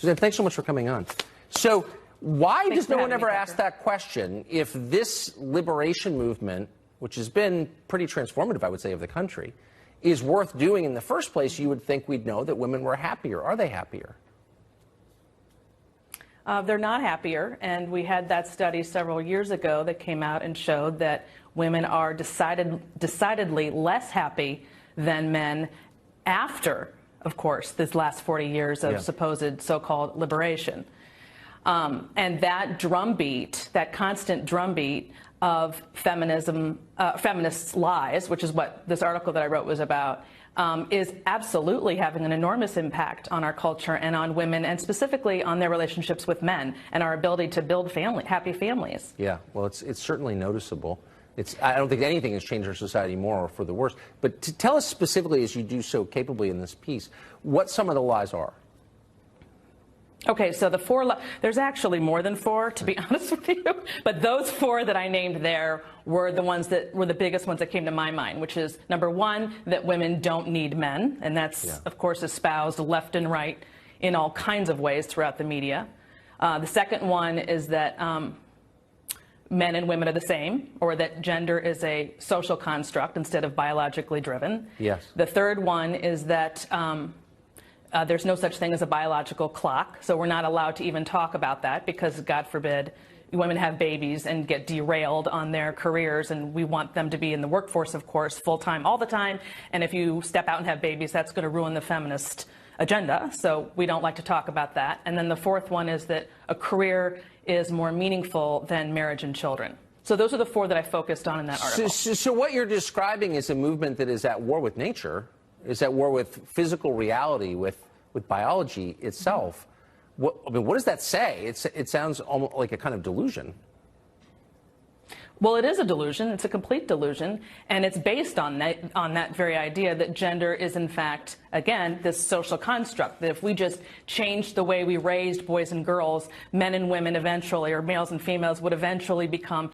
Suzanne, thanks so much for coming on. So why Thanks does no for one having ever me, ask Tucker. that question if this liberation movement, which has been pretty transformative, I would say, of the country, is worth doing in the first place? You would think we'd know that women were happier. Are they happier? They're not happier, and we had that study several years ago that came out and showed that women are decidedly less happy than men after, of course, this last 40 years of supposed so-called liberation. And that drumbeat, that constant drumbeat of feminism, feminist lies, which is what this article that I wrote was about, is absolutely having an enormous impact on our culture and on women, and specifically on their relationships with men and our ability to build happy families. Yeah, well, it's certainly noticeable. I don't think anything has changed our society more or for the worse. But to tell us specifically, as you do so capably in this piece, what some of the lies are. Okay, so there's actually more than four, to be honest with you, but those four that I named there were the ones that were the biggest ones that came to my mind, which is, number one, that women don't need men, and that's, of course, espoused left and right in all kinds of ways throughout the media. The second one is that men and women are the same, or that gender is a social construct instead of biologically driven. Yes. The third one is that there's no such thing as a biological clock, so we're not allowed to even talk about that because, God forbid, women have babies and get derailed on their careers, and we want them to be in the workforce, of course, full-time all the time. And if you step out and have babies, that's going to ruin the feminist agenda, so we don't like to talk about that. And then the fourth one is that a career is more meaningful than marriage and children. So those are the four that I focused on in that article. So what you're describing is a movement that is at war with nature, is at war with physical reality, with biology itself. What does that say? It sounds almost like a kind of delusion. Well, it is a delusion. It's a complete delusion, and it's based on that very idea that gender is, in fact, again, this social construct, that if we just changed the way we raised boys and girls, men and women eventually, or males and females, would eventually become